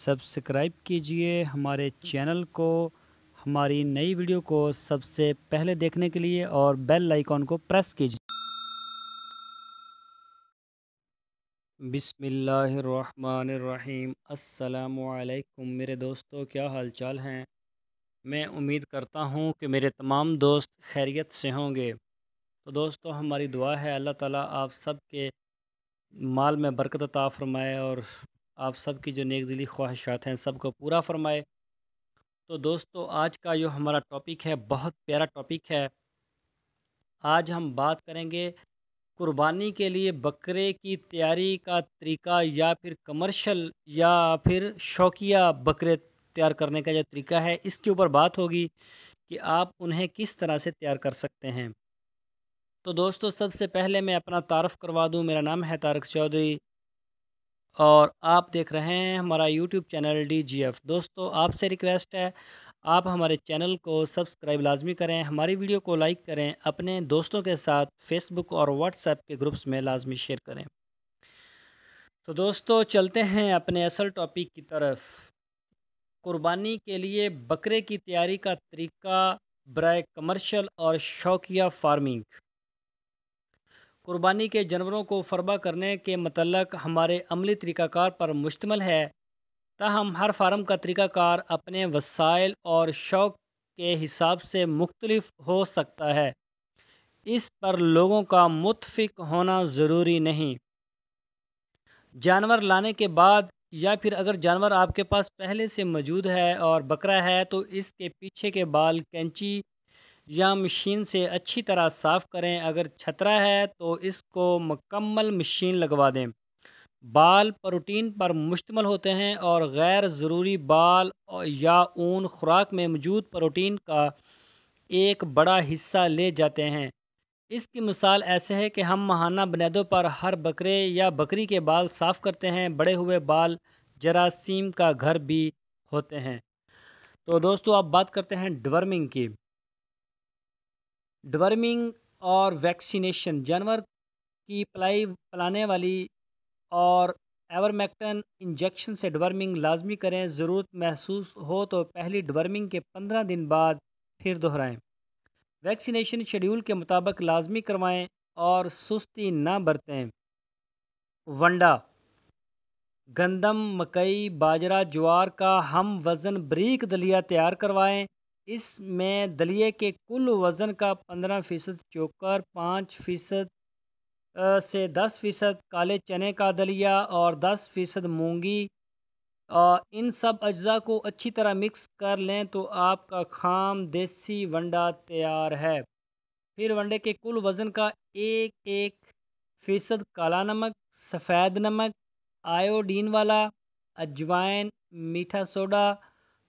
Subscribe कीजिए हमारे channel को, हमारी नई वीडियो को सबसे पहले देखने के लिए और बेल आइकॉन को प्रेस कीजिए। बिस्मिल्लाहिर्रहमानिर्रहीम। अस्सलामुअलैकुम मेरे दोस्तों, क्या हाल चाल हैं। मैं उम्मीद करता हूँ कि मेरे तमाम दोस्त खैरियत से होंगे। तो दोस्तों, हमारी दुआ है अल्लाह ताला आप सब के माल में बरकत अता फ़रमाए और आप सब की जो नेक दिली ख्वाहिशात हैं सबको पूरा फ़रमाए। तो दोस्तों, आज का जो हमारा टॉपिक है बहुत प्यारा टॉपिक है। आज हम बात करेंगे कुर्बानी के लिए बकरे की तैयारी का तरीका, या फिर कमर्शियल या फिर शौकिया बकरे तैयार करने का जो तरीका है, इसके ऊपर बात होगी कि आप उन्हें किस तरह से तैयार कर सकते हैं। तो दोस्तों, सबसे पहले मैं अपना तारफ़ करवा दूं। मेरा नाम है तारक चौधरी और आप देख रहे हैं हमारा यूट्यूब चैनल DGF। दोस्तों, आपसे रिक्वेस्ट है, आप हमारे चैनल को सब्सक्राइब लाजमी करें, हमारी वीडियो को लाइक करें, अपने दोस्तों के साथ फेसबुक और व्हाट्सएप के ग्रुप्स में लाजमी शेयर करें। तो दोस्तों, चलते हैं अपने असल टॉपिक की तरफ। कुर्बानी के लिए बकरे की तैयारी का तरीका बराए कमर्शियल और शौकिया फार्मिंग। कुर्बानी के जानवरों को फरबा करने के मतलब हमारे अमली तरीक़ाकार पर मुश्तमिल है। ताहम हर फार्म का तरीक़ाकार अपने वसाइल और शौक़ के हिसाब से मुख्तलिफ हो सकता है। इस पर लोगों का मुत्फिक होना ज़रूरी नहीं। जानवर लाने के बाद या फिर अगर जानवर आपके पास पहले से मौजूद है और बकरा है, तो इसके पीछे के बाल कैंची या मशीन से अच्छी तरह साफ़ करें। अगर छतरा है तो इसको मुकम्मल मशीन लगवा दें। बाल प्रोटीन पर मुश्तमिल होते हैं और गैर ज़रूरी बाल या ऊन खुराक में मौजूद प्रोटीन का एक बड़ा हिस्सा ले जाते हैं। इसकी मिसाल ऐसे है कि हम माहाना बुनियादों पर हर बकरे या बकरी के बाल साफ़ करते हैं। बड़े हुए बाल जरासीम का घर भी होते हैं। तो दोस्तों, अब बात करते हैं डिवर्मिंग की। डिवर्मिंग और वैक्सीनेशन। जानवर की पलाने वाली और एवरमेक्टन इंजेक्शन से डिवर्मिंग लाजमी करें। ज़रूरत महसूस हो तो पहली डिवर्मिंग के 15 दिन बाद फिर दोहराएं। वैक्सीनेशन शेड्यूल के मुताबिक लाजमी करवाएं और सुस्ती ना बरतें। वंडा, गंदम, मकई, बाजरा, ज्वार का हम वज़न ब्रीक दलिया तैयार करवाएं। इसमें दलिए के कुल वज़न का 15% चोकर, 5% से 10% काले चने का दलिया और 10% मूंगी, इन सब अज्जा को अच्छी तरह मिक्स कर लें तो आपका खाम देसी वंडा तैयार है। फिर वनडे के कुल वज़न का 1% काला नमक, सफ़ेद नमक, आयोडीन वाला, अजवाइन, मीठा सोडा,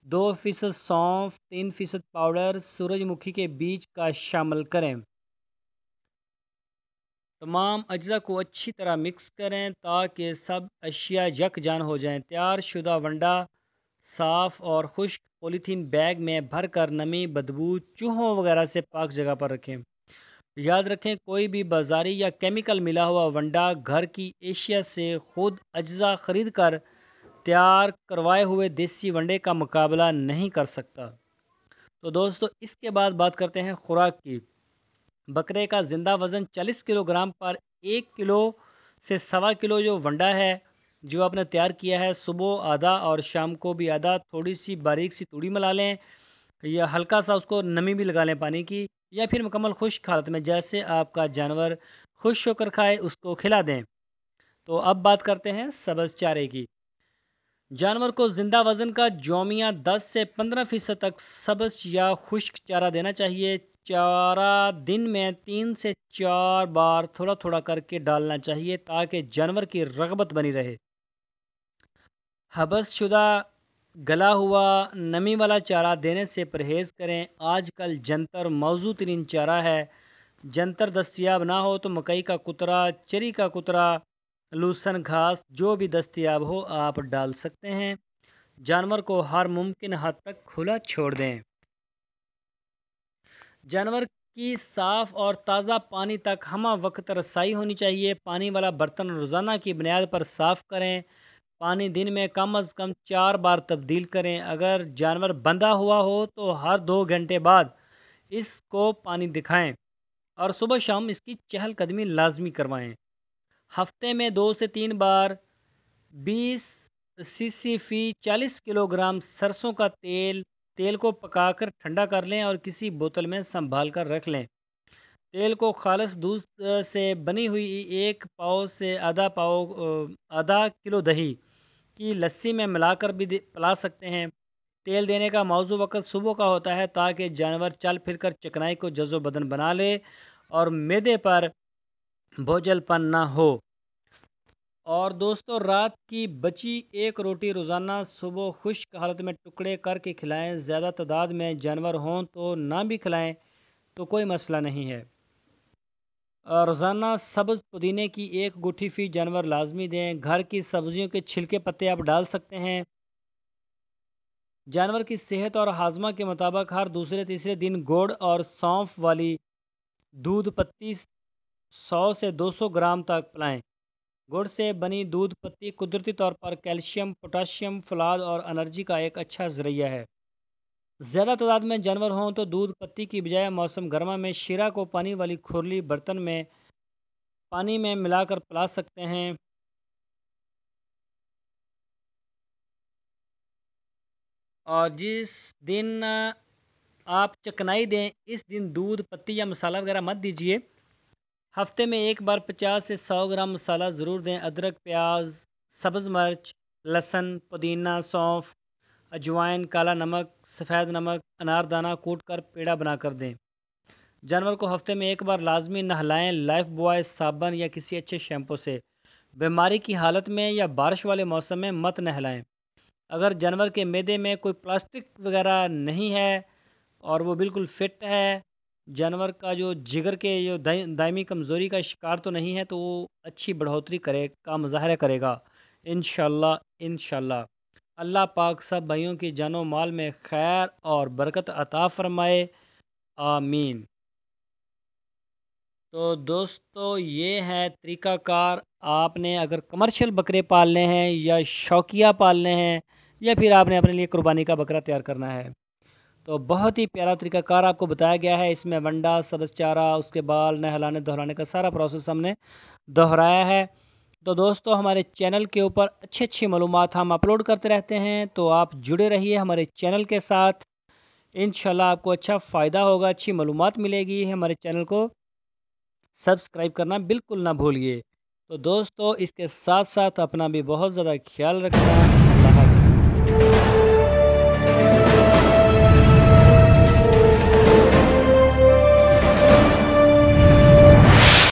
2% सौंफ, 3% पाउडर सूरजमुखी के बीज का शामिल करें। तमाम अज्जा को अच्छी तरह मिक्स करें ताकि सब अशिया यकजान हो जाएं। तैयार शुदा वंडा साफ़ और खुश्क पॉलीथीन बैग में भरकर नमी, बदबू, चूहों वगैरह से पाक जगह पर रखें। याद रखें, कोई भी बाज़ारी या केमिकल मिला हुआ वंडा घर की एशिया से खुद अज्जा ख़रीद कर तैयार करवाए हुए देसी वंडे का मुकाबला नहीं कर सकता। तो दोस्तों, इसके बाद बात करते हैं खुराक की। बकरे का ज़िंदा वज़न 40 किलोग्राम पर 1 किलो से सवा किलो जो वंडा है जो आपने तैयार किया है, सुबह आधा और शाम को भी आधा थोड़ी सी बारीक सी तूड़ी मिला लें या हल्का सा उसको नमी भी लगा लें पानी की, या फिर मुकम्मल खुश्क हालत में जैसे आपका जानवर खुश होकर खाए उसको खिला दें। तो अब बात करते हैं सब्ज़ चारे की। जानवर को ज़िंदा वज़न का जोमिया 10 से 15% तक सब्ज़ या खुश्क चारा देना चाहिए। चारा दिन में 3 से 4 बार थोड़ा थोड़ा करके डालना चाहिए ताकि जानवर की रगबत बनी रहे। हबस शुदा गला हुआ नमी वाला चारा देने से परहेज़ करें। आजकल जंतर मौजूद तरीन चारा है। जंतर दस्तियाब ना हो तो मकई का कुतरा, चरी का कुतरा, लूसन घास जो भी दस्तियाब हो आप डाल सकते हैं। जानवर को हर मुमकिन हद तक खुला छोड़ दें। जानवर की साफ़ और ताज़ा पानी तक हमा वक्त रसाई होनी चाहिए। पानी वाला बर्तन रोज़ाना की बुनियाद पर साफ़ करें। پانی دن میں کم از کم 4 بار تبدیل کریں۔ اگر جانور بندھا ہوا ہو تو ہر 2 گھنٹے بعد اس کو پانی دکھائیں اور صبح شام اس کی چہل قدمی لازمی کروائیں۔ ہفتے میں 2 سے 3 بار 20 سی سی فی 40 کلو گرام سرسوں کا تیل کو پکا کر ٹھنڈا کر لیں اور کسی بوتل میں سنبھال کر رکھ لیں۔ تیل کو خالص دودھ سے بنی ہوئی 1 پاؤ سے آدھا کلو دہی کی لسی میں ملا کر بھی پلا سکتے ہیں۔ تیل دینے کا موزوں وقت صبح کا ہوتا ہے تاکہ جانور چل پھر کر چکنائی کو جزو بدن بنا لے اور معدے پر بوجھل پن نہ ہو۔ اور دوستو، رات کی بچی 1 روٹی روزانہ صبح خشک حالت میں ٹکڑے کر کے کھلائیں۔ زیادہ تعداد میں جانور ہوں تو نہ بھی کھلائیں تو کوئی مسئلہ نہیں ہے۔ روزانہ سبز پودینے کی 1 گٹھی فی جانور لازمی دیں۔ گھر کی سبزیوں کے چھلکے پتے آپ ڈال سکتے ہیں۔ جانور کی صحت اور ہاضمہ کے مطابق ہر دوسرے تیسرے دن گڑ اور سونف والی دودھ پتی 100 سے 200 گرام تک پلائیں۔ گڑ سے بنی دودھ پتی قدرتی طور پر کیلشیم، پوٹاشیم، فولاد اور انرجی کا ایک اچھا ذریعہ ہے۔ زیادہ تعداد میں جانور ہوں تو دودھ پتی کی بجائے موسم گرما میں شیرہ کو پانی والی کھرلی برتن میں پانی میں ملا کر پلا سکتے ہیں۔ اور جس دن آپ چکنائی دیں اس دن دودھ پتی یا مسالہ وغیرہ مت دیجیے۔ ہفتے میں 1 بار 50 سے 100 گرام مسالہ ضرور دیں۔ ادرک، پیاز، سبز مرچ، لہسن، پودینہ، سونف، اجوائن، کالا نمک، سفید نمک، اناردانہ کوٹ کر پیڑا بنا کر دیں۔ جانور کو ہفتے میں 1 بار لازمی نہلائیں، لائف بوائے صابن یا کسی اچھے شیمپو سے۔ بیماری کی حالت میں یا بارش والے موسم میں مت نہلائیں۔ اگر جانور کے معدے میں کوئی پلاسٹک وغیرہ نہیں ہے اور وہ بالکل فٹ ہے، جانور کا جو جگر کے جو دائمی کمزوری کا شکار تو نہیں ہے، تو وہ اچھی بڑھوتری کا مظاہرہ کرے گا انشاءاللہ۔ اللہ پاک سب بھائیوں کی جان و مال میں خیر اور برکت عطا فرمائے، آمین۔ تو دوستو، یہ ہے طریقہ کار۔ آپ نے اگر کمرشل بکرے پالنے ہیں یا شوقیہ پالنے ہیں یا پھر آپ نے اپنے لیے قربانی کا بکرا تیار کرنا ہے، تو بہت ہی پیارا طریقہ کار آپ کو بتایا گیا ہے۔ اس میں ونڈا، سبز چارہ، اس کے بال نہلانے دہلانے کا سارا پروسیس ہم نے دہرایا ہے۔ تو دوستو، ہمارے چینل کے اوپر اچھی معلومات ہم اپلوڈ کرتے رہتے ہیں، تو آپ جڑے رہیے ہمارے چینل کے ساتھ۔ انشاءاللہ آپ کو اچھا فائدہ ہوگا، اچھی معلومات ملے گی۔ ہمارے چینل کو سبسکرائب کرنا بالکل نہ بھولیے۔ تو دوستو، اس کے ساتھ ساتھ اپنا بھی بہت زیادہ خیال رکھنا۔